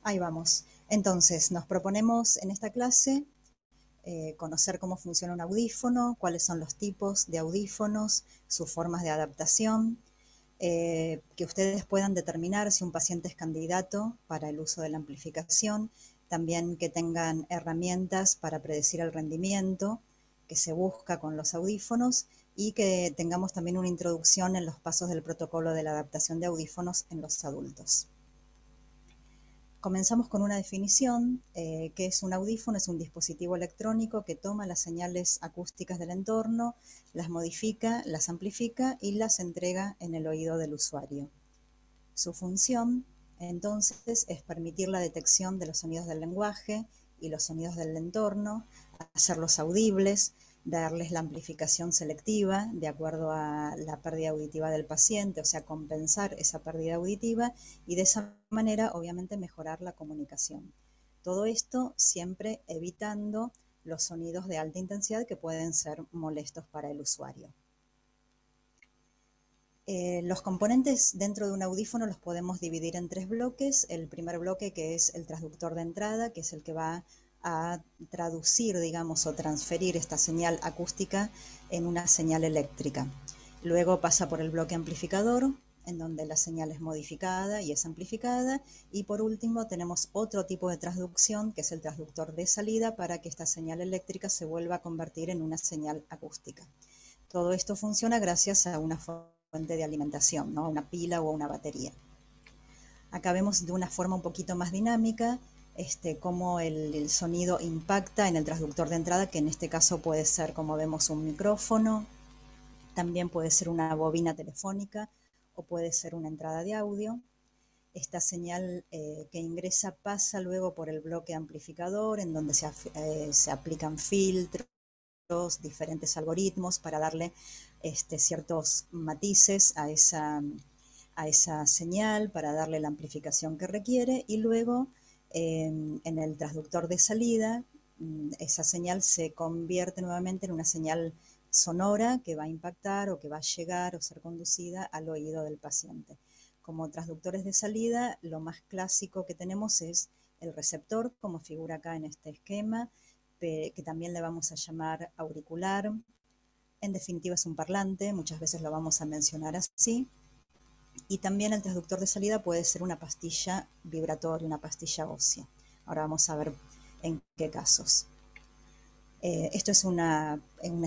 Ahí vamos. Entonces, nos proponemos en esta clase conocer cómo funciona un audífono, cuáles son los tipos de audífonos, sus formas de adaptación, que ustedes puedan determinar si un paciente es candidato para el uso de la amplificación, también que tengan herramientas para predecir el rendimiento que se busca con los audífonos y que tengamos también una introducción en los pasos del protocolo de la adaptación de audífonos en los adultos. Comenzamos con una definición, que es un audífono, es un dispositivo electrónico que toma las señales acústicas del entorno, las modifica, las amplifica y las entrega en el oído del usuario. Su función, entonces, es permitir la detección de los sonidos del lenguaje y los sonidos del entorno, hacerlos audibles, darles la amplificación selectiva de acuerdo a la pérdida auditiva del paciente, o sea, compensar esa pérdida auditiva y de esa manera, obviamente, mejorar la comunicación. Todo esto siempre evitando los sonidos de alta intensidad que pueden ser molestos para el usuario. Los componentes dentro de un audífono los podemos dividir en tres bloques. El primer bloque, que es el transductor de entrada, que es el que va a traducir, digamos, o transferir esta señal acústica en una señal eléctrica. Luego pasa por el bloque amplificador, en donde la señal es modificada y es amplificada. Y por último tenemos otro tipo de transducción, que es el transductor de salida, para que esta señal eléctrica se vuelva a convertir en una señal acústica. Todo esto funciona gracias a una fuente de alimentación, ¿no? Una pila o una batería. Acá vemos de una forma un poquito más dinámica cómo el sonido impacta en el transductor de entrada, que en este caso puede ser, como vemos, un micrófono, también puede ser una bobina telefónica o puede ser una entrada de audio. Esta señal que ingresa pasa luego por el bloque amplificador, en donde se aplican filtros, diferentes algoritmos para darle ciertos matices a esa señal, para darle la amplificación que requiere, y luego en el transductor de salida esa señal se convierte nuevamente en una señal sonora que va a impactar o que va a llegar o ser conducida al oído del paciente. Como transductores de salida, lo más clásico que tenemos es el receptor, como figura acá en este esquema, que también le vamos a llamar auricular. En definitiva es un parlante, muchas veces lo vamos a mencionar así. Y también el transductor de salida puede ser una pastilla vibratoria, una pastilla ósea. Ahora vamos a ver en qué casos. Esto es un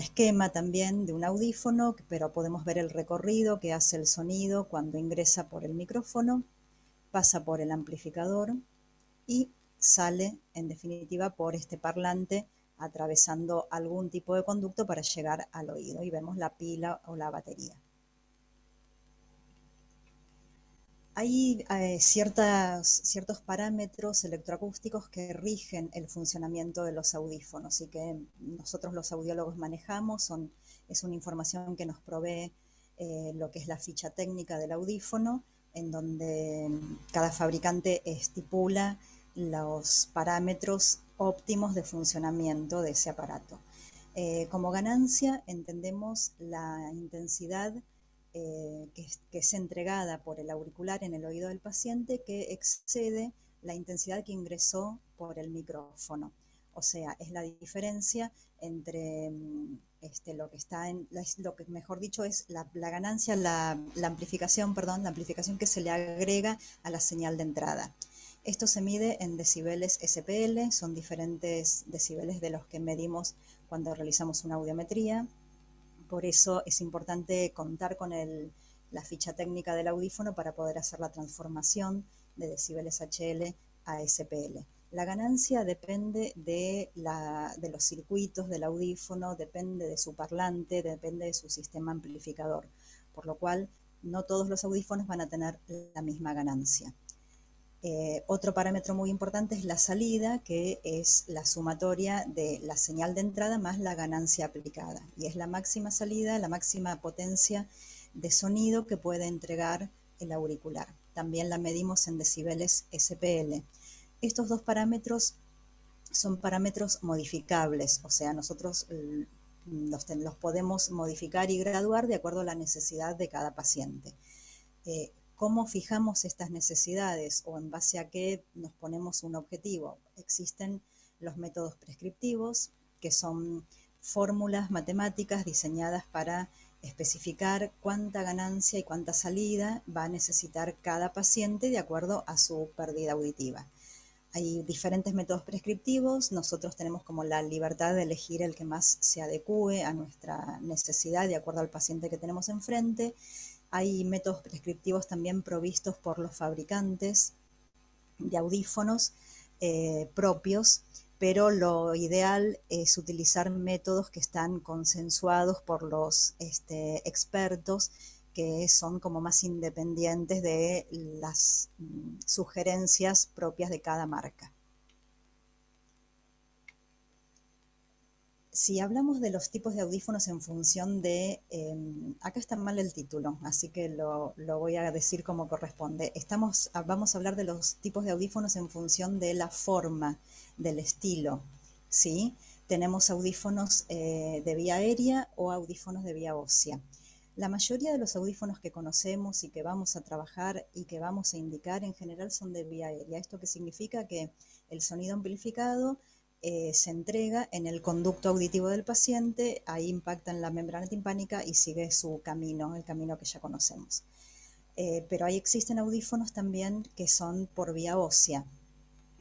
esquema también de un audífono, pero podemos ver el recorrido que hace el sonido cuando ingresa por el micrófono, pasa por el amplificador y sale, en definitiva, por este parlante, atravesando algún tipo de conducto para llegar al oído. Y vemos la pila o la batería. Hay ciertos parámetros electroacústicos que rigen el funcionamiento de los audífonos y que nosotros los audiólogos manejamos. Es una información que nos provee lo que es la ficha técnica del audífono, en donde cada fabricante estipula los parámetros óptimos de funcionamiento de ese aparato. Como ganancia entendemos la intensidad que es entregada por el auricular en el oído del paciente, que excede la intensidad que ingresó por el micrófono. O sea, es la diferencia entre lo que está lo que mejor dicho es la ganancia, la amplificación, perdón, la amplificación que se le agrega a la señal de entrada. Esto se mide en decibeles SPL, son diferentes decibeles de los que medimos cuando realizamos una audiometría. Por eso es importante contar con la ficha técnica del audífono para poder hacer la transformación de decibeles HL a SPL. La ganancia depende de los circuitos del audífono, depende de su parlante, depende de su sistema amplificador, por lo cual no todos los audífonos van a tener la misma ganancia. Otro parámetro muy importante es la salida, que es la sumatoria de la señal de entrada más la ganancia aplicada. Y es la máxima salida, la máxima potencia de sonido que puede entregar el auricular. También la medimos en decibeles SPL. Estos dos parámetros son parámetros modificables, o sea, nosotros los podemos modificar y graduar de acuerdo a la necesidad de cada paciente. ¿Cómo fijamos estas necesidades o en base a qué nos ponemos un objetivo? Existen los métodos prescriptivos, que son fórmulas matemáticas diseñadas para especificar cuánta ganancia y cuánta salida va a necesitar cada paciente de acuerdo a su pérdida auditiva. Hay diferentes métodos prescriptivos, nosotros tenemos como la libertad de elegir el que más se adecue a nuestra necesidad de acuerdo al paciente que tenemos enfrente. Hay métodos prescriptivos también provistos por los fabricantes de audífonos propios, pero lo ideal es utilizar métodos que están consensuados por los expertos, que son como más independientes de las sugerencias propias de cada marca. Si hablamos de los tipos de audífonos en función de, acá está mal el título, así que lo voy a decir como corresponde. Vamos a hablar de los tipos de audífonos en función de la forma, del estilo, ¿sí? Tenemos audífonos de vía aérea o audífonos de vía ósea. La mayoría de los audífonos que conocemos y que vamos a trabajar y que vamos a indicar en general son de vía aérea. ¿Esto qué significa? Que el sonido amplificado se entrega en el conducto auditivo del paciente, ahí impacta en la membrana timpánica y sigue su camino, el camino que ya conocemos. Pero ahí existen audífonos también que son por vía ósea.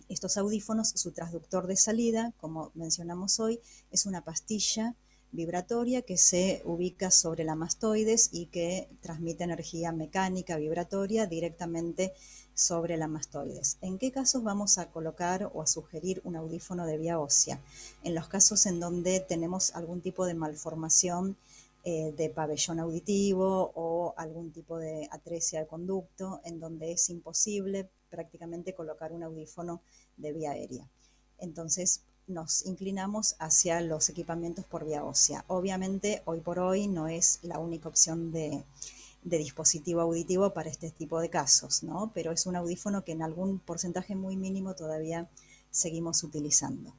Estos audífonos, su transductor de salida, como mencionamos hoy, es una pastilla vibratoria que se ubica sobre la mastoides y que transmite energía mecánica vibratoria directamente sobre la mastoides. ¿En qué casos vamos a colocar o a sugerir un audífono de vía ósea? En los casos en donde tenemos algún tipo de malformación de pabellón auditivo o algún tipo de atresia de conducto, en donde es imposible prácticamente colocar un audífono de vía aérea. Entonces nos inclinamos hacia los equipamientos por vía ósea. Obviamente hoy por hoy no es la única opción de dispositivo auditivo para este tipo de casos, ¿no? Pero es un audífono que en algún porcentaje muy mínimo todavía seguimos utilizando.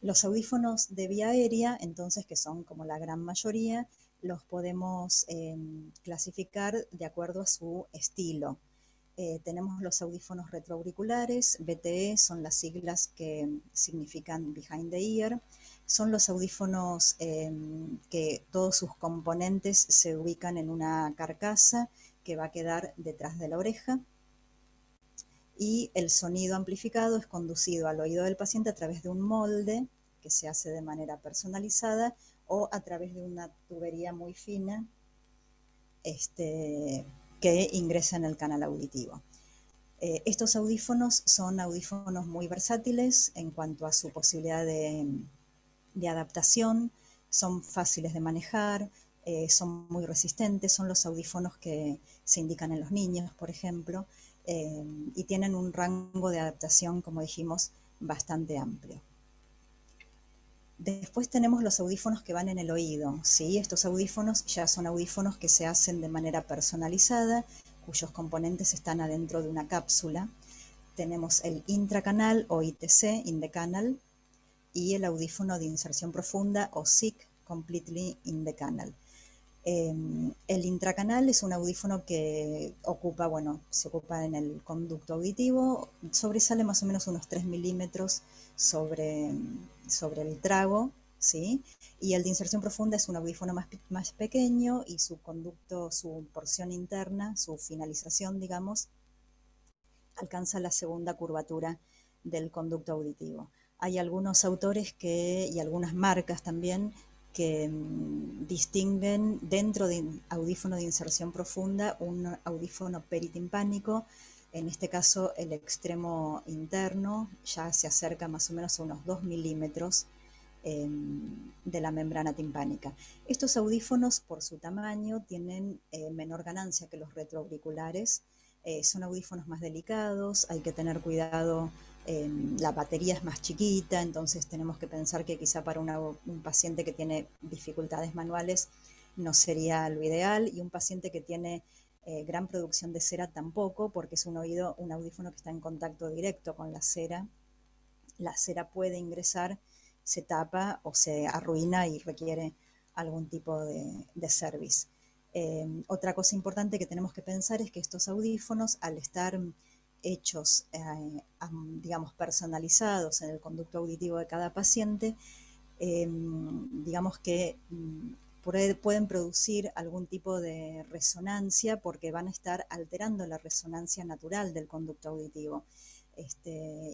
Los audífonos de vía aérea, entonces, que son como la gran mayoría, los podemos clasificar de acuerdo a su estilo. Tenemos los audífonos retroauriculares, BTE son las siglas que significan Behind the Ear. Son los audífonos que todos sus componentes se ubican en una carcasa que va a quedar detrás de la oreja. Y el sonido amplificado es conducido al oído del paciente a través de un molde que se hace de manera personalizada o a través de una tubería muy fina que ingresa en el canal auditivo. Estos audífonos son audífonos muy versátiles en cuanto a su posibilidad de adaptación, son fáciles de manejar, son muy resistentes, son los audífonos que se indican en los niños, por ejemplo, y tienen un rango de adaptación, como dijimos, bastante amplio. Después tenemos los audífonos que van en el oído, ¿sí? Estos audífonos ya son audífonos que se hacen de manera personalizada, cuyos componentes están adentro de una cápsula. Tenemos el intracanal o ITC, in the canal, y el audífono de inserción profunda o SIC, completely in the canal. El intracanal es un audífono que se ocupa en el conducto auditivo, sobresale más o menos unos 3 milímetros sobre el trago, ¿sí? Y el de inserción profunda es un audífono más pequeño y su conducto, su porción interna, su finalización, digamos, alcanza la segunda curvatura del conducto auditivo. Hay algunos autores y algunas marcas también que distinguen dentro de audífono de inserción profunda un audífono peritimpánico. En este caso el extremo interno ya se acerca más o menos a unos 2 milímetros de la membrana timpánica. Estos audífonos por su tamaño tienen menor ganancia que los retroauriculares. Son audífonos más delicados, hay que tener cuidado, la batería es más chiquita, entonces tenemos que pensar que quizá para un paciente que tiene dificultades manuales no sería lo ideal, y un paciente que tiene gran producción de cera tampoco, porque es un audífono que está en contacto directo con la cera puede ingresar, se tapa o se arruina y requiere algún tipo de service. Otra cosa importante que tenemos que pensar es que estos audífonos, al estar hechos, digamos, personalizados en el conducto auditivo de cada paciente, digamos que pueden producir algún tipo de resonancia porque van a estar alterando la resonancia natural del conducto auditivo.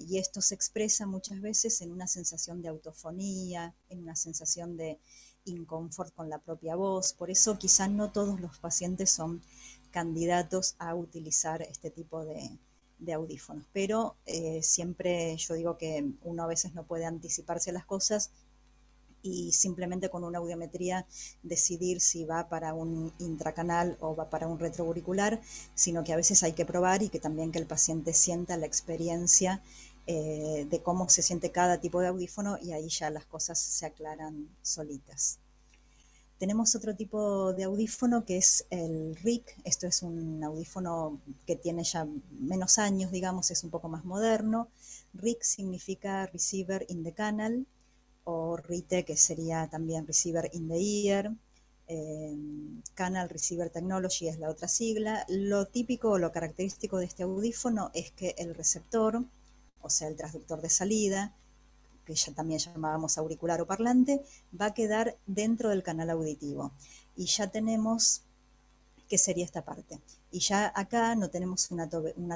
Y esto se expresa muchas veces en una sensación de autofonía, en una sensación de inconfort con la propia voz. Por eso quizás no todos los pacientes son candidatos a utilizar este tipo de audífonos. Pero siempre yo digo que uno a veces no puede anticiparse a las cosas y simplemente con una audiometría decidir si va para un intracanal o va para un retroauricular, sino que a veces hay que probar y que también que el paciente sienta la experiencia de cómo se siente cada tipo de audífono y ahí ya las cosas se aclaran solitas. Tenemos otro tipo de audífono que es el RIC. Esto es un audífono que tiene ya menos años, digamos, es un poco más moderno. RIC significa Receiver in the Canal, o RITE, que sería también Receiver in the Ear. Canal Receiver Technology es la otra sigla. Lo típico o lo característico de este audífono es que el receptor, o sea, el transductor de salida, que ya también llamábamos auricular o parlante, va a quedar dentro del canal auditivo. Y ya tenemos, ¿qué sería esta parte? Y ya acá no tenemos una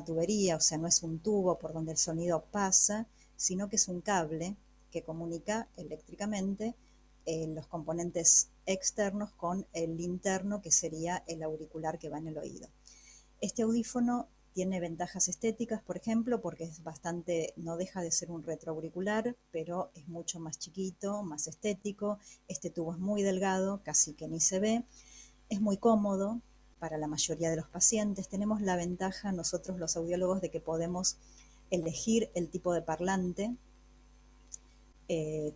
tubería, o sea, no es un tubo por donde el sonido pasa, sino que es un cable que comunica eléctricamente los componentes externos con el interno, que sería el auricular que va en el oído. Este audífono tiene ventajas estéticas, por ejemplo, porque es bastante, no deja de ser un retroauricular, pero es mucho más chiquito, más estético. Este tubo es muy delgado, casi que ni se ve. Es muy cómodo para la mayoría de los pacientes. Tenemos la ventaja nosotros los audiólogos de que podemos elegir el tipo de parlante,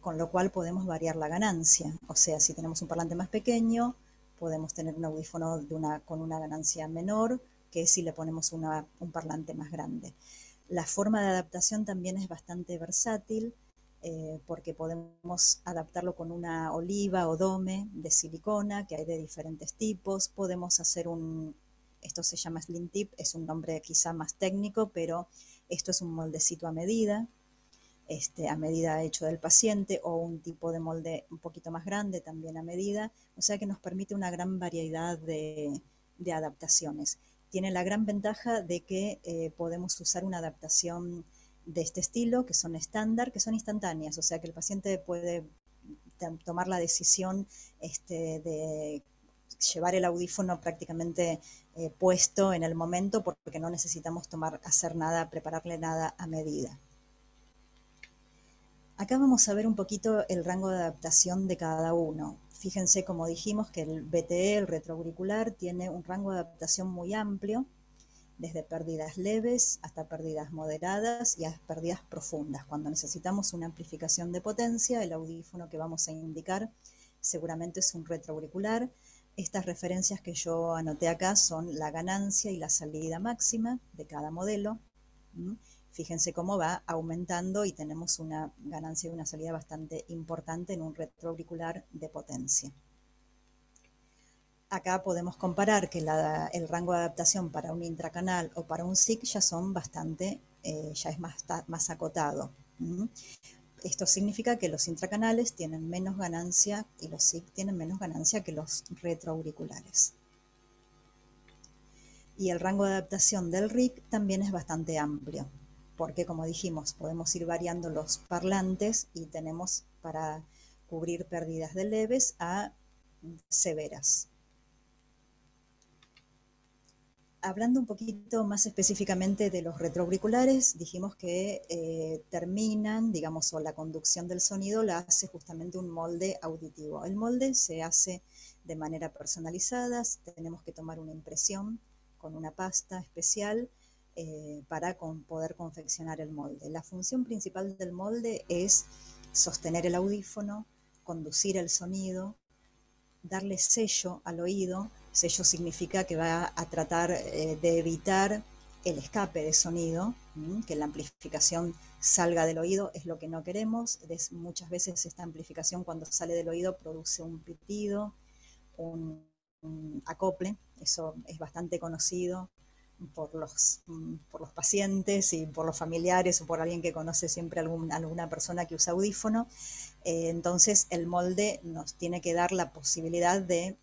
con lo cual podemos variar la ganancia. O sea, si tenemos un parlante más pequeño, podemos tener un audífono con una ganancia menor que si le ponemos un parlante más grande. La forma de adaptación también es bastante versátil, porque podemos adaptarlo con una oliva o dome de silicona, que hay de diferentes tipos. Podemos hacer esto se llama slim tip, es un nombre quizá más técnico, pero esto es un moldecito a medida, a medida hecho del paciente, o un tipo de molde un poquito más grande también a medida, o sea que nos permite una gran variedad de adaptaciones. Tiene la gran ventaja de que podemos usar una adaptación de este estilo, que son estándar, que son instantáneas, o sea que el paciente puede tomar la decisión de llevar el audífono prácticamente puesto en el momento, porque no necesitamos hacer nada, prepararle nada a medida. Acá vamos a ver un poquito el rango de adaptación de cada uno. Fíjense, como dijimos, que el BTE, el retroauricular, tiene un rango de adaptación muy amplio, desde pérdidas leves hasta pérdidas moderadas y a pérdidas profundas. Cuando necesitamos una amplificación de potencia, el audífono que vamos a indicar seguramente es un retroauricular. Estas referencias que yo anoté acá son la ganancia y la salida máxima de cada modelo. Fíjense cómo va aumentando y tenemos una ganancia y una salida bastante importante en un retroauricular de potencia. Acá podemos comparar que el rango de adaptación para un intracanal o para un SIC ya son bastante, ya es más acotado. Esto significa que los intracanales tienen menos ganancia y los SIC tienen menos ganancia que los retroauriculares. Y el rango de adaptación del RIC también es bastante amplio, porque como dijimos, podemos ir variando los parlantes y tenemos para cubrir pérdidas de leves a severas. Hablando un poquito más específicamente de los retroauriculares, dijimos que terminan, digamos, o la conducción del sonido la hace justamente un molde auditivo. El molde se hace de manera personalizada, tenemos que tomar una impresión con una pasta especial para poder confeccionar el molde. La función principal del molde es sostener el audífono, conducir el sonido, darle sello al oído. Sello significa que va a tratar de evitar el escape de sonido, que la amplificación salga del oído, es lo que no queremos. Muchas veces esta amplificación cuando sale del oído produce un pitido, un acople. Eso es bastante conocido por los pacientes y por los familiares o por alguien que conoce siempre alguna persona que usa audífono. Entonces el molde nos tiene que dar la posibilidad de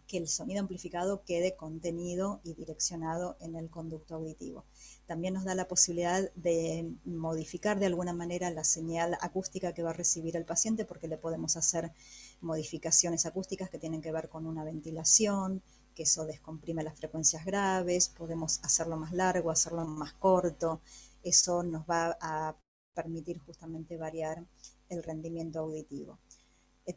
que el sonido amplificado quede contenido y direccionado en el conducto auditivo. También nos da la posibilidad de modificar de alguna manera la señal acústica que va a recibir el paciente, porque le podemos hacer modificaciones acústicas que tienen que ver con una ventilación, que eso descomprime las frecuencias graves, podemos hacerlo más largo, hacerlo más corto. Eso nos va a permitir justamente variar el rendimiento auditivo.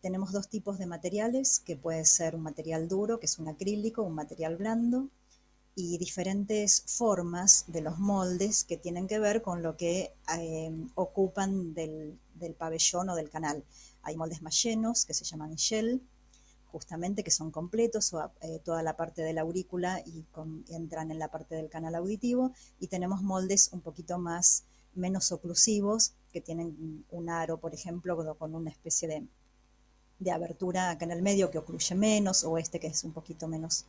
Tenemos dos tipos de materiales, que puede ser un material duro, que es un acrílico, un material blando, y diferentes formas de los moldes que tienen que ver con lo que ocupan del pabellón o del canal. Hay moldes más llenos, que se llaman shell, justamente, que son completos, o toda la parte de la aurícula y entran en la parte del canal auditivo, y tenemos moldes un poquito menos oclusivos, que tienen un aro, por ejemplo, con una especie de abertura acá en el medio que ocluye menos, o este que es un poquito menos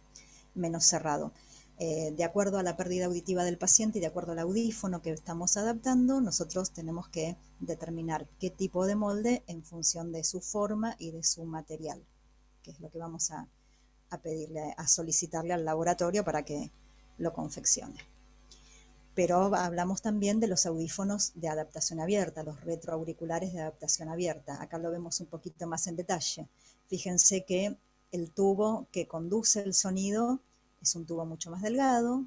cerrado. De acuerdo a la pérdida auditiva del paciente y de acuerdo al audífono que estamos adaptando, nosotros tenemos que determinar qué tipo de molde en función de su forma y de su material, que es lo que vamos a pedirle, a solicitarle al laboratorio para que lo confeccione. Pero hablamos también de los audífonos de adaptación abierta, los retroauriculares de adaptación abierta. Acá lo vemos un poquito más en detalle. Fíjense que el tubo que conduce el sonido es un tubo mucho más delgado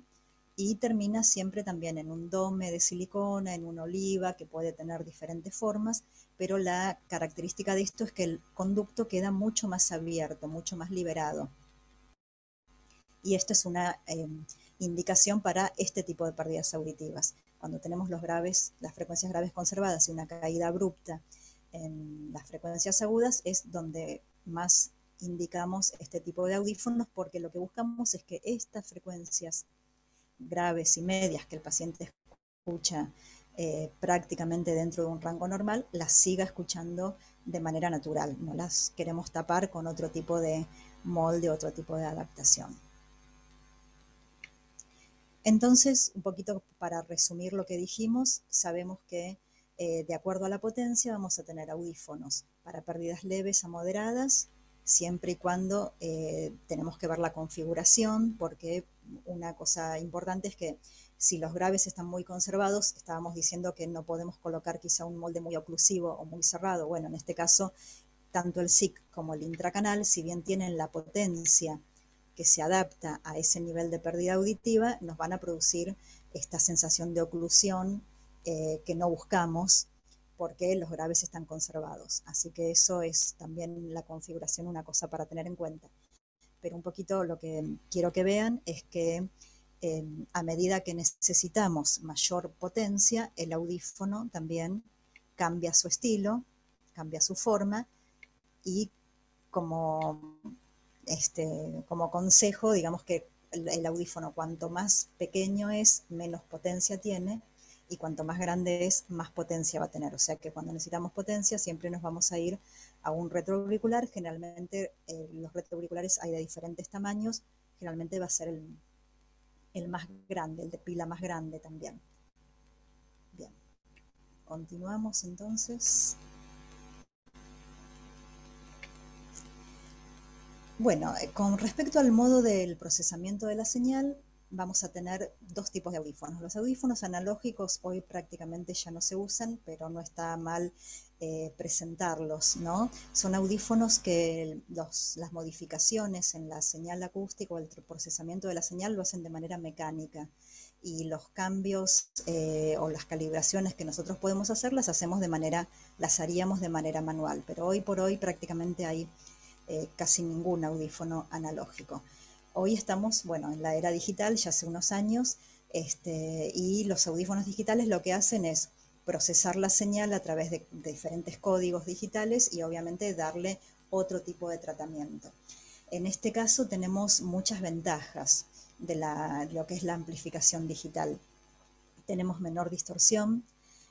y termina siempre también en un dome de silicona, en una oliva, que puede tener diferentes formas, pero la característica de esto es que el conducto queda mucho más abierto, mucho más liberado. Y esto es una indicación para este tipo de pérdidas auditivas. Cuando tenemos las frecuencias graves conservadas y una caída abrupta en las frecuencias agudas, es donde más indicamos este tipo de audífonos, porque lo que buscamos es que estas frecuencias graves y medias que el paciente escucha prácticamente dentro de un rango normal, las siga escuchando de manera natural. No las queremos tapar con otro tipo de molde, otro tipo de adaptación. Entonces, un poquito para resumir lo que dijimos, sabemos que de acuerdo a la potencia vamos a tener audífonos para pérdidas leves a moderadas, siempre y cuando tenemos que ver la configuración, porque una cosa importante es que si los graves están muy conservados, estábamos diciendo que no podemos colocar quizá un molde muy oclusivo o muy cerrado. Bueno, en este caso, tanto el SIC como el intracanal, si bien tienen la potencia que se adapta a ese nivel de pérdida auditiva, nos van a producir esta sensación de oclusión que no buscamos, porque los graves están conservados. Así que eso es también la configuración, una cosa para tener en cuenta. Pero un poquito lo que quiero que vean es que a medida que necesitamos mayor potencia, el audífono también cambia su estilo, cambia su forma, y como como consejo, digamos que el audífono cuanto más pequeño es, menos potencia tiene, y cuanto más grande es, más potencia va a tener. O sea que cuando necesitamos potencia siempre nos vamos a ir a un retroauricular. Generalmente los retroauriculares hay de diferentes tamaños, generalmente va a ser el más grande, el de pila más grande también. Bien, continuamos entonces. Bueno, con respecto al modo del procesamiento de la señal, vamos a tener dos tipos de audífonos. Los audífonos analógicos hoy prácticamente ya no se usan, pero no está mal presentarlos, ¿no? Son audífonos que las modificaciones en la señal acústica o el procesamiento de la señal lo hacen de manera mecánica, y los cambios o las calibraciones que nosotros podemos hacer las haríamos de manera manual, pero hoy por hoy prácticamente hay casi ningún audífono analógico. Hoy estamos, bueno, en la era digital ya hace unos años, y los audífonos digitales lo que hacen es procesar la señal a través de diferentes códigos digitales y obviamente darle otro tipo de tratamiento. En este caso tenemos muchas ventajas de lo que es la amplificación digital. Tenemos menor distorsión,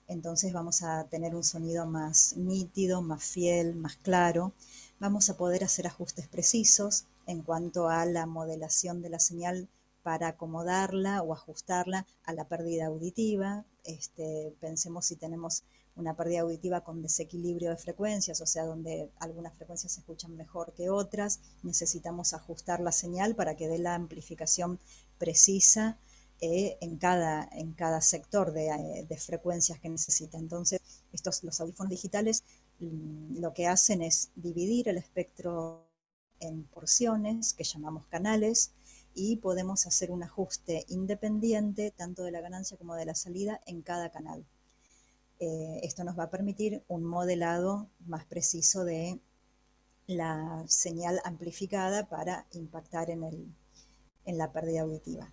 entonces vamos a tener un sonido más nítido, más fiel, más claro. vamos a poder hacer ajustes precisos en cuanto a la modelación de la señal para acomodarla o ajustarla a la pérdida auditiva. Pensemos si tenemos una pérdida auditiva con desequilibrio de frecuencias, o sea, donde algunas frecuencias se escuchan mejor que otras, necesitamos ajustar la señal para que dé la amplificación precisa en cada sector de frecuencias que necesita. Entonces, los audífonos digitales lo que hacen es dividir el espectro en porciones que llamamos canales y podemos hacer un ajuste independiente tanto de la ganancia como de la salida en cada canal. Esto nos va a permitir un modelado más preciso de la señal amplificada para impactar en la pérdida auditiva.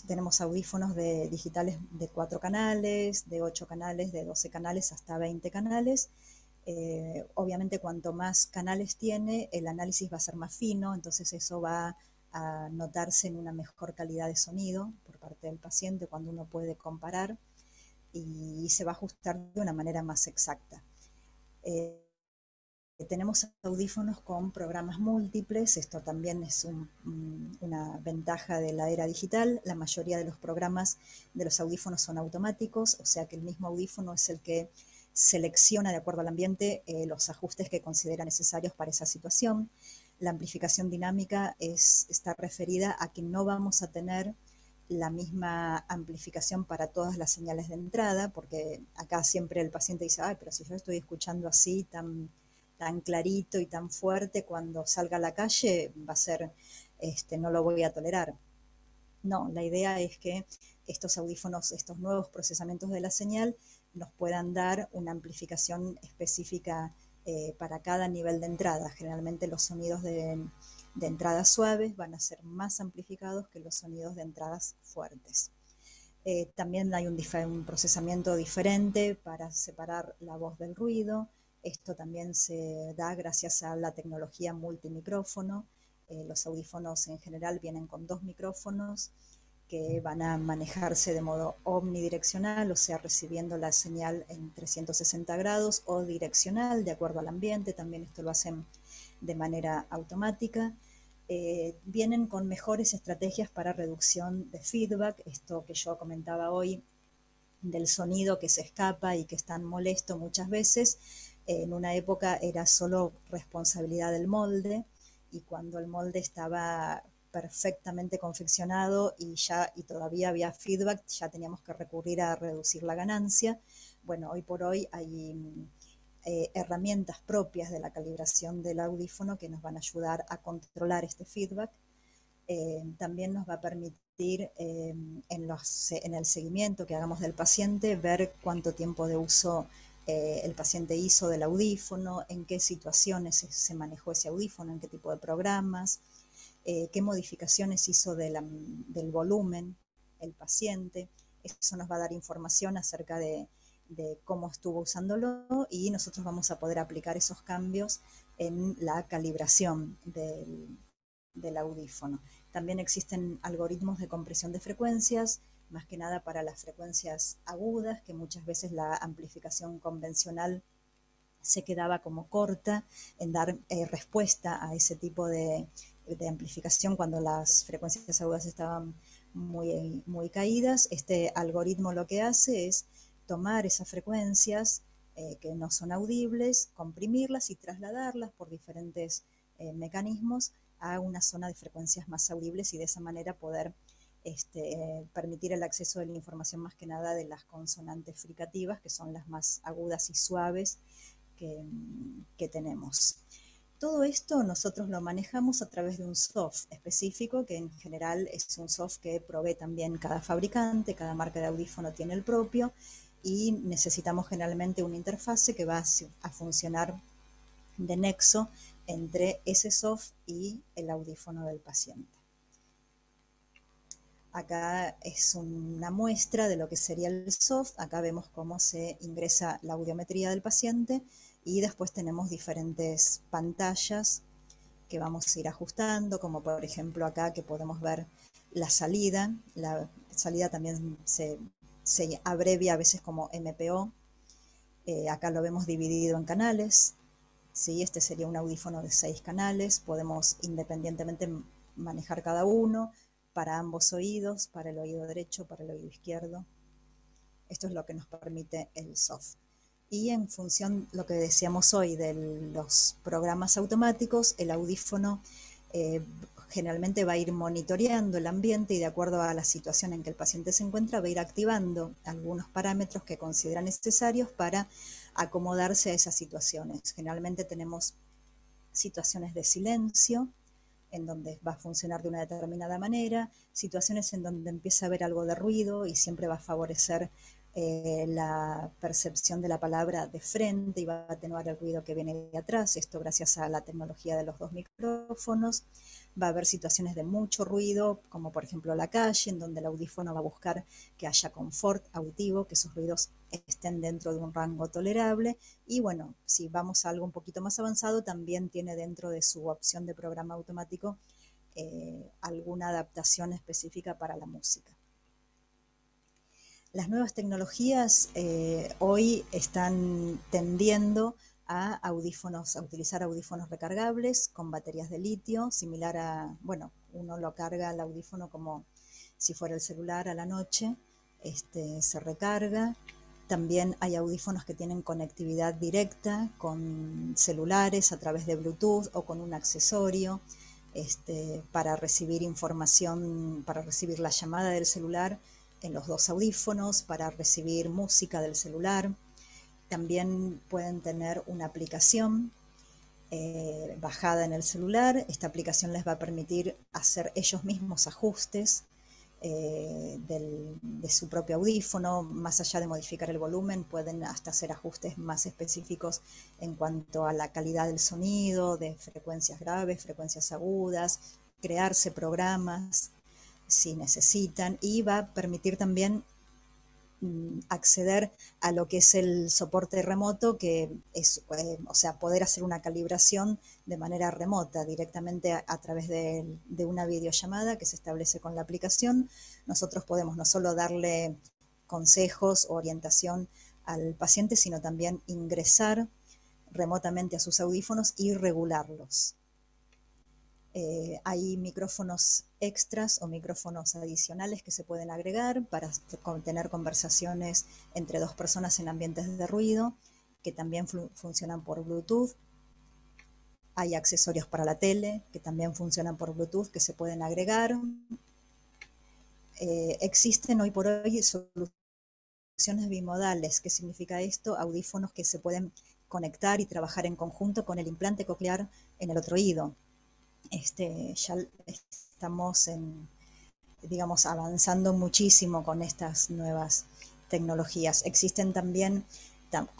Tenemos audífonos digitales de 4 canales, de 8 canales, de 12 canales hasta 20 canales. Obviamente cuanto más canales tiene, el análisis va a ser más fino, entonces eso va a notarse en una mejor calidad de sonido por parte del paciente cuando uno puede comparar y se va a ajustar de una manera más exacta. Tenemos audífonos con programas múltiples, esto también es una ventaja de la era digital. La mayoría de los programas de los audífonos son automáticos, o sea que el mismo audífono es el que selecciona de acuerdo al ambiente los ajustes que considera necesarios para esa situación. La amplificación dinámica está referida a que no vamos a tener la misma amplificación para todas las señales de entrada, porque acá siempre el paciente dice, ay, pero si yo estoy escuchando así tan clarito y tan fuerte, cuando salga a la calle va a ser, no lo voy a tolerar. No, la idea es que estos audífonos, estos nuevos procesamientos de la señal, nos puedan dar una amplificación específica para cada nivel de entrada. Generalmente los sonidos de entradas suaves van a ser más amplificados que los sonidos de entradas fuertes. También hay un procesamiento diferente para separar la voz del ruido. Esto también se da gracias a la tecnología multimicrófono. Los audífonos en general vienen con 2 micrófonos que van a manejarse de modo omnidireccional, o sea, recibiendo la señal en 360 grados, o direccional, de acuerdo al ambiente. También esto lo hacen de manera automática. Vienen con mejores estrategias para reducción de feedback, esto que yo comentaba hoy, del sonido que se escapa y que es tan molesto muchas veces. En una época era solo responsabilidad del molde, y cuando el molde estaba perfectamente confeccionado y todavía había feedback, ya teníamos que recurrir a reducir la ganancia. Bueno, hoy por hoy hay herramientas propias de la calibración del audífono que nos van a ayudar a controlar este feedback. También nos va a permitir en el seguimiento que hagamos del paciente ver cuánto tiempo de uso el paciente hizo del audífono, en qué situaciones se manejó ese audífono, en qué tipo de programas, qué modificaciones hizo del volumen el paciente. Eso nos va a dar información acerca de cómo estuvo usándolo, y nosotros vamos a poder aplicar esos cambios en la calibración del audífono. También existen algoritmos de compresión de frecuencias, más que nada para las frecuencias agudas, que muchas veces la amplificación convencional se quedaba como corta en dar respuesta a ese tipo de amplificación cuando las frecuencias agudas estaban muy caídas. Este algoritmo lo que hace es tomar esas frecuencias que no son audibles, comprimirlas y trasladarlas por diferentes mecanismos a una zona de frecuencias más audibles, y de esa manera poder permitir el acceso de la información más que nada de las consonantes fricativas, que son las más agudas y suaves que tenemos. Todo esto nosotros lo manejamos a través de un soft específico, que en general es un soft que provee también cada fabricante, cada marca de audífono tiene el propio, y necesitamos generalmente una interfase que va a funcionar de nexo entre ese soft y el audífono del paciente. Acá es una muestra de lo que sería el soft. Acá vemos cómo se ingresa la audiometría del paciente, y después tenemos diferentes pantallas que vamos a ir ajustando, como por ejemplo acá que podemos ver la salida. La salida también se abrevia a veces como MPO. Acá lo vemos dividido en canales. ¿sí? Este sería un audífono de 6 canales, podemos independientemente manejar cada uno para ambos oídos, para el oído derecho, para el oído izquierdo. Esto es lo que nos permite el soft. Y en función, lo que decíamos hoy, de los programas automáticos, el audífono eh, generalmente va a ir monitoreando el ambiente y de acuerdo a la situación en que el paciente se encuentra, va a ir activando algunos parámetros que considera necesarios para acomodarse a esas situaciones. Generalmente tenemos situaciones de silencio, en donde va a funcionar de una determinada manera, situaciones en donde empieza a haber algo de ruido y siempre va a favorecer la percepción de la palabra de frente y va a atenuar el ruido que viene de atrás, esto gracias a la tecnología de los dos micrófonos. Va a haber situaciones de mucho ruido, como por ejemplo la calle, en donde el audífono va a buscar que haya confort auditivo, que esos ruidos estén dentro de un rango tolerable. Y bueno, si vamos a algo un poquito más avanzado, también tiene dentro de su opción de programa automático alguna adaptación específica para la música. Las nuevas tecnologías hoy están tendiendo a utilizar audífonos recargables con baterías de litio, similar a, bueno, uno lo carga al audífono como si fuera el celular a la noche, se recarga. También hay audífonos que tienen conectividad directa con celulares a través de Bluetooth o con un accesorio para recibir información, para recibir la llamada del celular en los dos audífonos, para recibir música del celular. También pueden tener una aplicación bajada en el celular. Esta aplicación les va a permitir hacer ellos mismos ajustes de su propio audífono. Más allá de modificar el volumen, pueden hasta hacer ajustes más específicos en cuanto a la calidad del sonido, de frecuencias graves, frecuencias agudas, crearse programas si necesitan, y va a permitir también acceder a lo que es el soporte remoto, que es, o sea, poder hacer una calibración de manera remota, directamente a través de una videollamada que se establece con la aplicación. Nosotros podemos no solo darle consejos o orientación al paciente, sino también ingresar remotamente a sus audífonos y regularlos. Hay micrófonos extras o micrófonos adicionales que se pueden agregar para tener conversaciones entre dos personas en ambientes de ruido, que también funcionan por Bluetooth. Hay accesorios para la tele que también funcionan por Bluetooth que se pueden agregar. Existen hoy por hoy soluciones bimodales. ¿Qué significa esto? Audífonos que se pueden conectar y trabajar en conjunto con el implante coclear en el otro oído. Ya estamos digamos, avanzando muchísimo con estas nuevas tecnologías. Existen también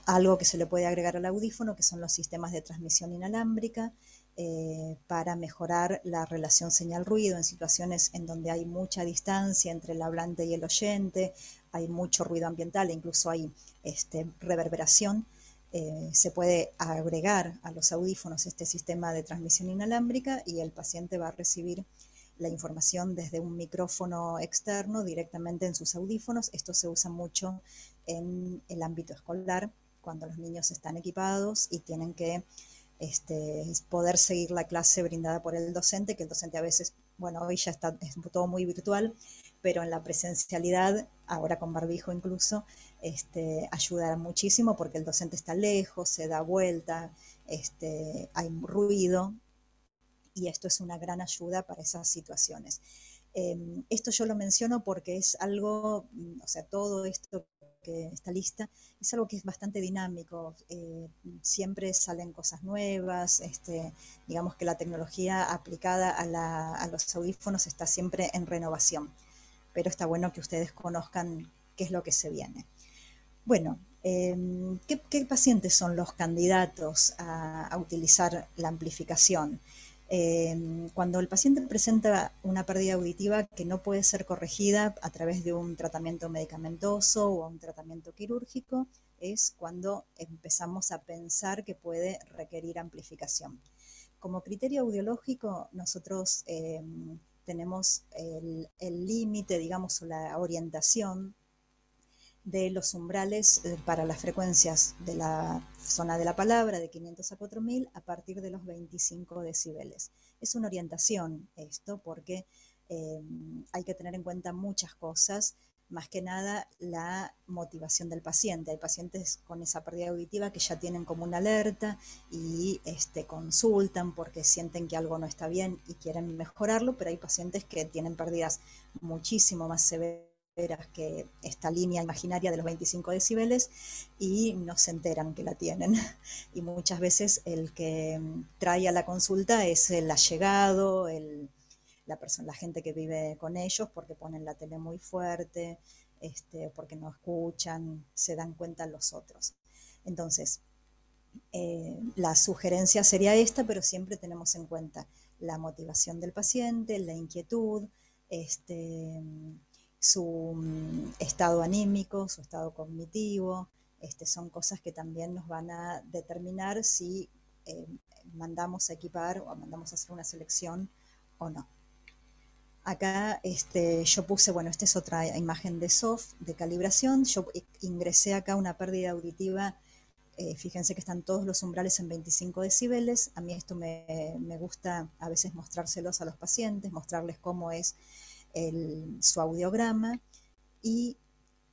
algo que se le puede agregar al audífono, que son los sistemas de transmisión inalámbrica, para mejorar la relación señal-ruido en situaciones en donde hay mucha distancia entre el hablante y el oyente, hay mucho ruido ambiental, incluso hay reverberación. Se puede agregar a los audífonos este sistema de transmisión inalámbrica y el paciente va a recibir la información desde un micrófono externo directamente en sus audífonos. Esto se usa mucho en el ámbito escolar, cuando los niños están equipados y tienen que poder seguir la clase brindada por el docente, que el docente a veces, bueno, hoy ya está, es todo muy virtual, pero en la presencialidad, ahora con barbijo incluso, ayudará muchísimo porque el docente está lejos, se da vuelta, hay ruido, y esto es una gran ayuda para esas situaciones. Esto yo lo menciono porque es algo, o sea, todo esto que está lista es algo que es bastante dinámico, siempre salen cosas nuevas, digamos que la tecnología aplicada a los audífonos está siempre en renovación, pero está bueno que ustedes conozcan qué es lo que se viene. Bueno, ¿qué pacientes son los candidatos a utilizar la amplificación? Cuando el paciente presenta una pérdida auditiva que no puede ser corregida a través de un tratamiento medicamentoso o un tratamiento quirúrgico, es cuando empezamos a pensar que puede requerir amplificación. Como criterio audiológico, nosotros tenemos el límite, digamos, o la orientación de los umbrales para las frecuencias de la zona de la palabra de 500 a 4000 a partir de los 25 decibeles. Es una orientación esto porque hay que tener en cuenta muchas cosas, más que nada la motivación del paciente. Hay pacientes con esa pérdida auditiva que ya tienen como una alerta y consultan porque sienten que algo no está bien y quieren mejorarlo, pero hay pacientes que tienen pérdidas muchísimo más severas que esta línea imaginaria de los 25 decibeles y no se enteran que la tienen. Y muchas veces el que trae a la consulta es el allegado, la gente que vive con ellos porque ponen la tele muy fuerte, porque no escuchan, se dan cuenta los otros. Entonces, la sugerencia sería esta, pero siempre tenemos en cuenta la motivación del paciente, la inquietud, su estado anímico, su estado cognitivo, son cosas que también nos van a determinar si mandamos a equipar o mandamos a hacer una selección o no. Acá yo puse, bueno, esta es otra imagen de SOF, de calibración. Yo ingresé acá una pérdida auditiva. Fíjense que están todos los umbrales en 25 decibeles. A mí esto me gusta a veces mostrárselos a los pacientes, mostrarles cómo es su audiograma y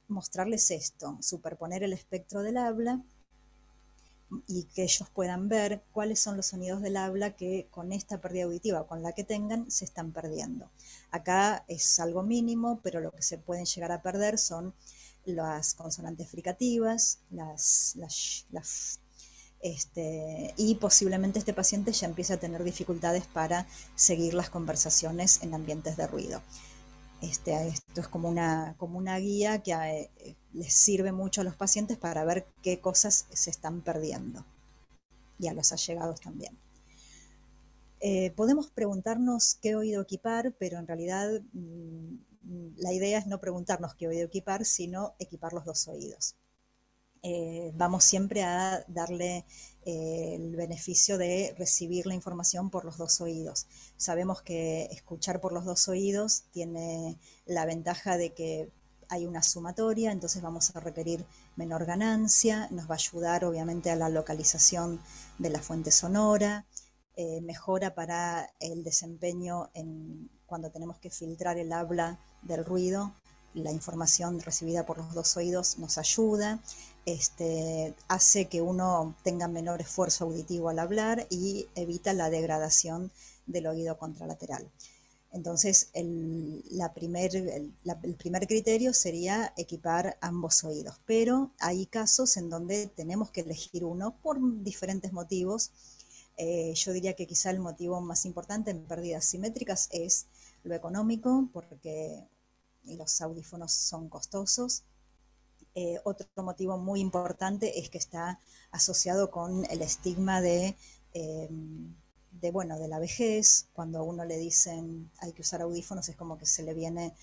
mostrarles esto, superponer el espectro del habla y que ellos puedan ver cuáles son los sonidos del habla que con esta pérdida auditiva, con la que tengan, se están perdiendo. Acá es algo mínimo, pero lo que se pueden llegar a perder son las consonantes fricativas, y posiblemente este paciente ya empiece a tener dificultades para seguir las conversaciones en ambientes de ruido. Esto es como una guía que les sirve mucho a los pacientes para ver qué cosas se están perdiendo y a los allegados también. Podemos preguntarnos qué oído equipar, pero en realidad la idea es no preguntarnos qué oído equipar, sino equipar los dos oídos. Vamos siempre a darle el beneficio de recibir la información por los dos oídos. Sabemos que escuchar por los dos oídos tiene la ventaja de que hay una sumatoria, entonces vamos a requerir menor ganancia, nos va a ayudar obviamente a la localización de la fuente sonora, mejora para el desempeño cuando tenemos que filtrar el habla del ruido. La información recibida por los dos oídos nos ayuda, hace que uno tenga menor esfuerzo auditivo al hablar y evita la degradación del oído contralateral. Entonces, el primer criterio sería equipar ambos oídos, pero hay casos en donde tenemos que elegir uno por diferentes motivos. Yo diría que quizá el motivo más importante en pérdidas simétricas es lo económico, porque los audífonos son costosos. Otro motivo muy importante es que está asociado con el estigma de la vejez. Cuando a uno le dicen hay que usar audífonos es como que se le viene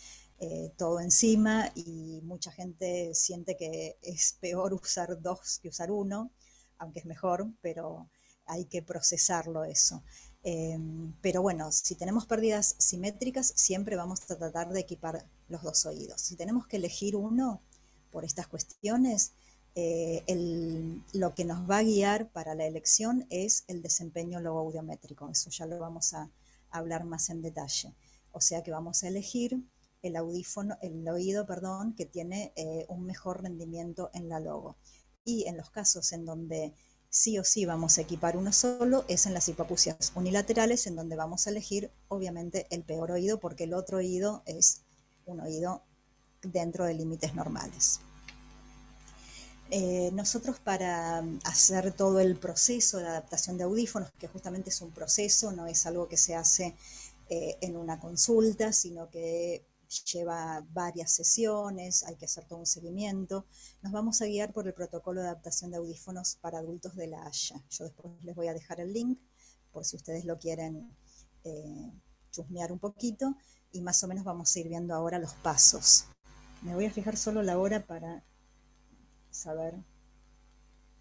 todo encima y mucha gente siente que es peor usar dos que usar uno, aunque es mejor, pero hay que procesarlo eso. Pero bueno, si tenemos pérdidas simétricas, siempre vamos a tratar de equipar los dos oídos. Si tenemos que elegir uno por estas cuestiones, lo que nos va a guiar para la elección es el desempeño logoaudiométrico. Eso ya lo vamos a hablar más en detalle. O sea que vamos a elegir el oído que tiene un mejor rendimiento en la logo. Y en los casos en donde sí o sí vamos a equipar uno solo, es en las hipoacusias unilaterales, en donde vamos a elegir obviamente el peor oído, porque el otro oído es un oído dentro de límites normales. Nosotros para hacer todo el proceso de adaptación de audífonos, que justamente es un proceso, no es algo que se hace en una consulta, sino que lleva varias sesiones, hay que hacer todo un seguimiento. Nos vamos a guiar por el protocolo de adaptación de audífonos para adultos de la Haya. Yo después les voy a dejar el link por si ustedes lo quieren chusmear un poquito, y más o menos vamos a ir viendo ahora los pasos. Me voy a fijar solo la hora para saber.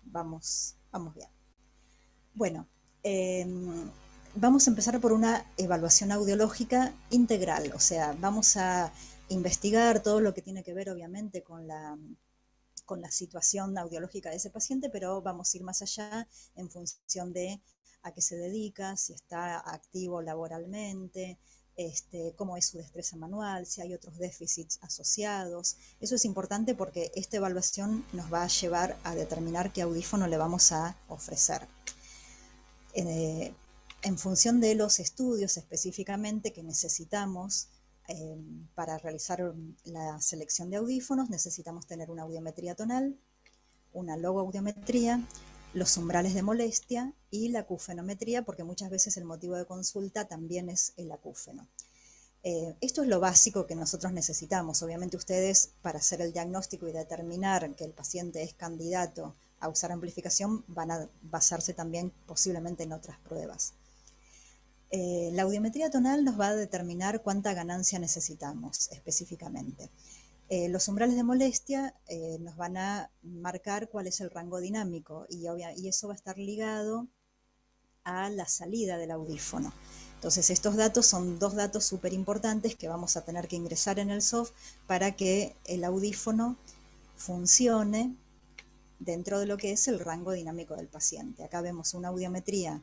Vamos bien. Bueno, vamos a empezar por una evaluación audiológica integral, o sea, vamos a investigar todo lo que tiene que ver obviamente con la con la situación audiológica de ese paciente, pero vamos a ir más allá en función de a qué se dedica, si está activo laboralmente, cómo es su destreza manual, si hay otros déficits asociados. Eso es importante porque esta evaluación nos va a llevar a determinar qué audífono le vamos a ofrecer. En función de los estudios específicamente que necesitamos para realizar la selección de audífonos, necesitamos tener una audiometría tonal, una logoaudiometría, los umbrales de molestia y la acúfenometría, porque muchas veces el motivo de consulta también es el acúfeno. Esto es lo básico que nosotros necesitamos. Obviamente ustedes, para hacer el diagnóstico y determinar que el paciente es candidato a usar amplificación, van a basarse también posiblemente en otras pruebas. La audiometría tonal nos va a determinar cuánta ganancia necesitamos específicamente. Los umbrales de molestia nos van a marcar cuál es el rango dinámico y eso va a estar ligado a la salida del audífono. Entonces estos datos son dos datos súper importantes que vamos a tener que ingresar en el soft para que el audífono funcione dentro de lo que es el rango dinámico del paciente. Acá vemos una audiometría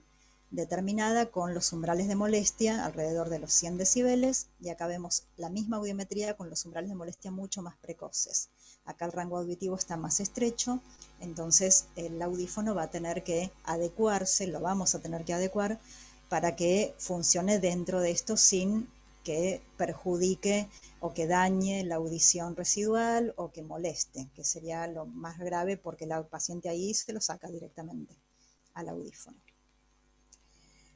determinada con los umbrales de molestia alrededor de los 100 decibeles y acá vemos la misma audiometría con los umbrales de molestia mucho más precoces. Acá el rango auditivo está más estrecho, entonces el audífono va a tener que adecuarse, lo vamos a tener que adecuar para que funcione dentro de esto sin que perjudique o que dañe la audición residual o que moleste, que sería lo más grave porque el paciente ahí se lo saca directamente al audífono.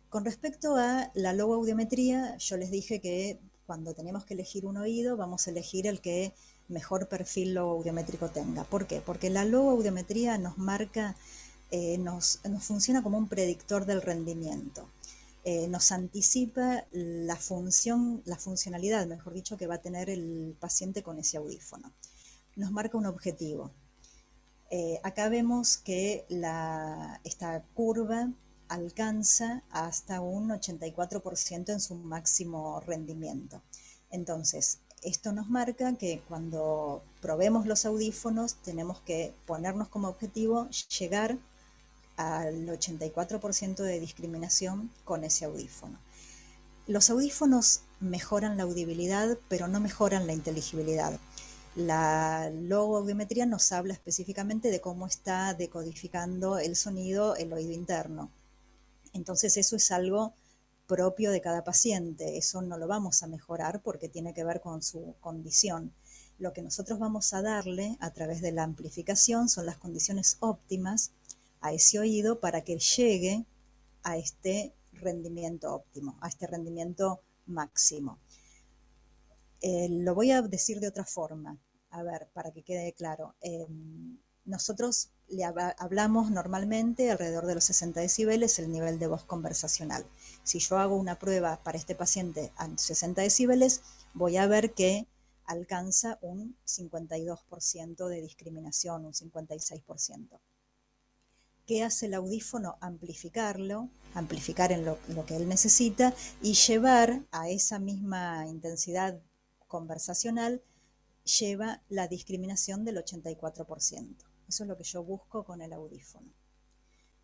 Con respecto a la logoaudiometría, yo les dije que cuando tenemos que elegir un oído, vamos a elegir el que mejor perfil logoaudiométrico tenga. ¿Por qué? Porque la logoaudiometría nos marca, nos funciona como un predictor del rendimiento. Nos anticipa la funcionalidad, mejor dicho, que va a tener el paciente con ese audífono. Nos marca un objetivo. Acá vemos que esta curva alcanza hasta un 84% en su máximo rendimiento. Entonces, esto nos marca que cuando probemos los audífonos tenemos que ponernos como objetivo llegar al 84% de discriminación con ese audífono. Los audífonos mejoran la audibilidad, pero no mejoran la inteligibilidad. La logoaudiometría nos habla específicamente de cómo está decodificando el sonido el oído interno. Entonces eso es algo propio de cada paciente, eso no lo vamos a mejorar porque tiene que ver con su condición. Lo que nosotros vamos a darle a través de la amplificación son las condiciones óptimas a ese oído para que llegue a este rendimiento óptimo, a este rendimiento máximo. Lo voy a decir de otra forma, a ver, para que quede claro. Nosotros le hablamos normalmente alrededor de los 60 decibeles el nivel de voz conversacional. Si yo hago una prueba para este paciente a 60 decibeles, voy a ver que alcanza un 52% de discriminación, un 56%. ¿Qué hace el audífono? Amplificarlo, amplificar en lo que él necesita y llevar a esa misma intensidad conversacional, lleva la discriminación del 84%. Eso es lo que yo busco con el audífono.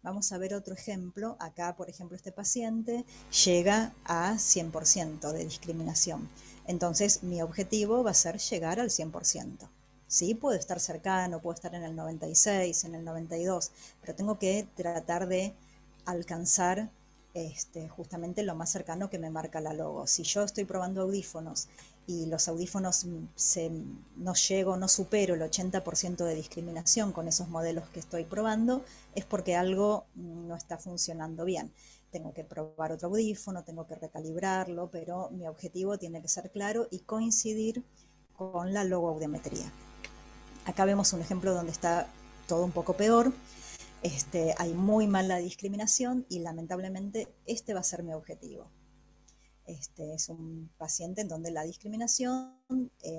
Vamos a ver otro ejemplo. Acá, por ejemplo, este paciente llega a 100% de discriminación. Entonces, mi objetivo va a ser llegar al 100%. Sí, puedo estar cercano, puedo estar en el 96, en el 92, pero tengo que tratar de alcanzar justamente lo más cercano que me marca la logo. Si yo estoy probando audífonos y los audífonos no llego, no supero el 80% de discriminación con esos modelos que estoy probando, es porque algo no está funcionando bien. Tengo que probar otro audífono, tengo que recalibrarlo, pero mi objetivo tiene que ser claro y coincidir con la logoaudiometría. Acá vemos un ejemplo donde está todo un poco peor. Hay muy mala discriminación y lamentablemente este va a ser mi objetivo. Es un paciente en donde la discriminación,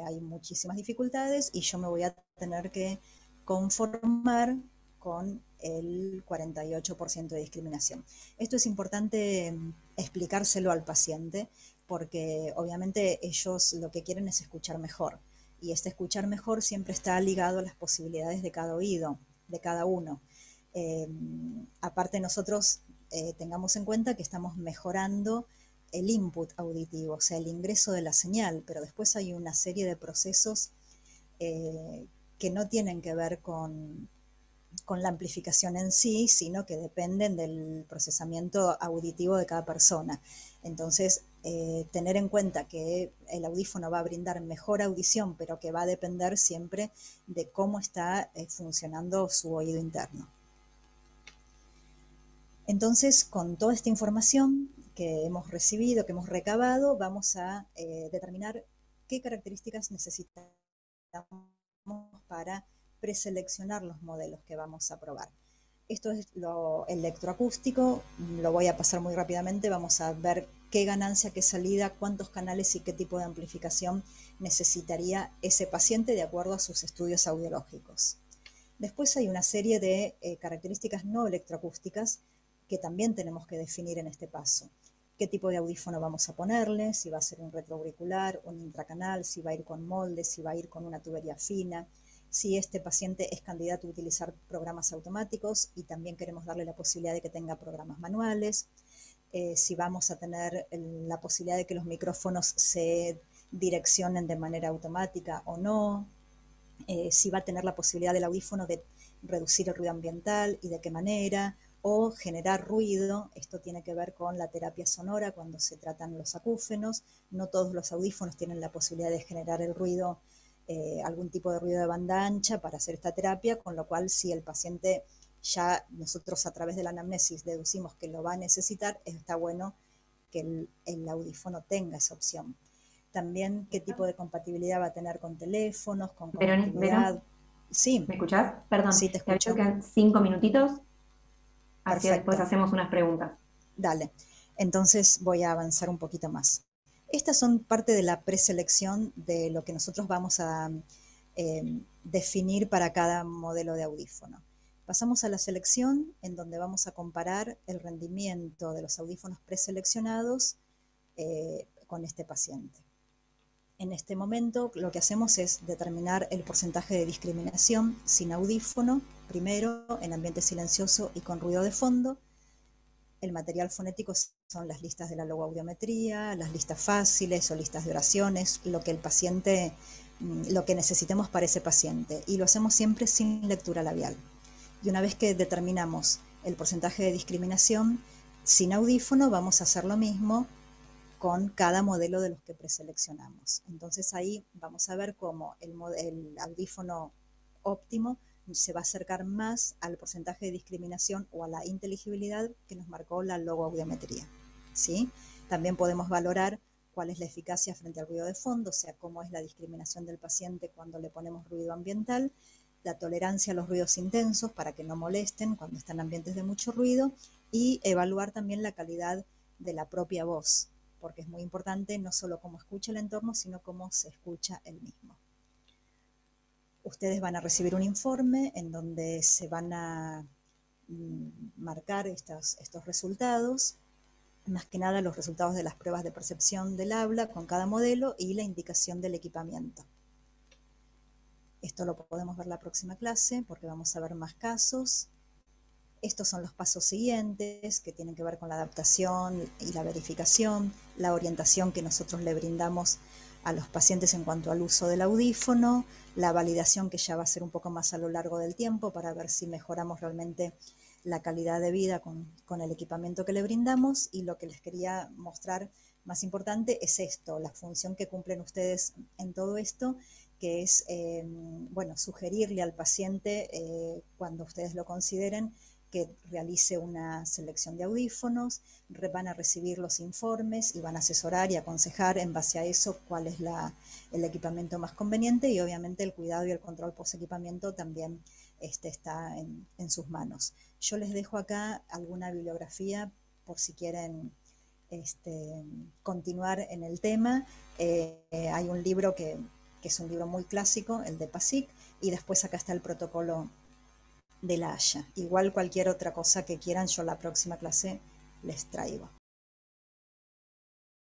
hay muchísimas dificultades y yo me voy a tener que conformar con el 48% de discriminación. Esto es importante explicárselo al paciente porque obviamente ellos lo que quieren es escuchar mejor. Y este escuchar mejor siempre está ligado a las posibilidades de cada oído, de cada uno. Aparte nosotros tengamos en cuenta que estamos mejorando el input auditivo, o sea, el ingreso de la señal, pero después hay una serie de procesos que no tienen que ver con la amplificación en sí, sino que dependen del procesamiento auditivo de cada persona. Entonces, tener en cuenta que el audífono va a brindar mejor audición, pero que va a depender siempre de cómo está funcionando su oído interno. Entonces, con toda esta información que hemos recibido, que hemos recabado, vamos a determinar qué características necesitamos para preseleccionar los modelos que vamos a probar. Esto es lo electroacústico, lo voy a pasar muy rápidamente, vamos a ver qué ganancia, qué salida, cuántos canales y qué tipo de amplificación necesitaría ese paciente de acuerdo a sus estudios audiológicos. Después hay una serie de características no electroacústicas que también tenemos que definir en este paso. ¿Qué tipo de audífono vamos a ponerle? Si va a ser un retroauricular, un intracanal, si va a ir con molde, si va a ir con una tubería fina, si este paciente es candidato a utilizar programas automáticos y también queremos darle la posibilidad de que tenga programas manuales, si vamos a tener la posibilidad de que los micrófonos se direccionen de manera automática o no, si va a tener la posibilidad del audífono de reducir el ruido ambiental y de qué manera, o generar ruido. Esto tiene que ver con la terapia sonora cuando se tratan los acúfenos. No todos los audífonos tienen la posibilidad de generar el ruido, algún tipo de ruido de banda ancha para hacer esta terapia, con lo cual si el paciente ya nosotros a través de la anamnesis deducimos que lo va a necesitar, está bueno que el audífono tenga esa opción. También qué tipo de compatibilidad va a tener con teléfonos, con conectividad. Sí, ¿Me escuchás? Perdón, sí, te te aviso escucho. que quedan 5 minutitos, así después Perfecto. hacemos unas preguntas. Dale. Entonces voy a avanzar un poquito más. Estas son parte de la preselección de lo que nosotros vamos a definir para cada modelo de audífono. Pasamos a la selección, en donde vamos a comparar el rendimiento de los audífonos preseleccionados con este paciente. En este momento lo que hacemos es determinar el porcentaje de discriminación sin audífono, primero en ambiente silencioso y con ruido de fondo. El material fonético son las listas de la logoaudiometría, las listas fáciles o listas de oraciones, lo que el paciente, lo que necesitemos para ese paciente. Y lo hacemos siempre sin lectura labial. Y una vez que determinamos el porcentaje de discriminación sin audífono, vamos a hacer lo mismo con cada modelo de los que preseleccionamos. Entonces ahí vamos a ver cómo el audífono óptimo se va a acercar más al porcentaje de discriminación o a la inteligibilidad que nos marcó la logoaudiometría. ¿Sí? También podemos valorar cuál es la eficacia frente al ruido de fondo, o sea, cómo es la discriminación del paciente cuando le ponemos ruido ambiental, la tolerancia a los ruidos intensos para que no molesten cuando están en ambientes de mucho ruido, y evaluar también la calidad de la propia voz, porque es muy importante no solo cómo escucha el entorno, sino cómo se escucha el mismo. Ustedes van a recibir un informe en donde se van a marcar estos resultados, más que nada los resultados de las pruebas de percepción del habla con cada modelo y la indicación del equipamiento. Esto lo podemos ver la próxima clase porque vamos a ver más casos. Estos son los pasos siguientes que tienen que ver con la adaptación y la verificación, la orientación que nosotros le brindamos a los pacientes en cuanto al uso del audífono, la validación que ya va a ser un poco más a lo largo del tiempo para ver si mejoramos realmente la calidad de vida con el equipamiento que le brindamos. Y lo que les quería mostrar más importante es esto, la función que cumplen ustedes en todo esto, que es bueno, sugerirle al paciente cuando ustedes lo consideren que realice una selección de audífonos, van a recibir los informes y van a asesorar y aconsejar en base a eso cuál es el equipamiento más conveniente, y obviamente el cuidado y el control post equipamiento también está en sus manos. Yo les dejo acá alguna bibliografía por si quieren continuar en el tema. Hay un libro que es un libro muy clásico, el de PASIC, y después acá está el protocolo de la Haya. Igual cualquier otra cosa que quieran, yo la próxima clase les traigo.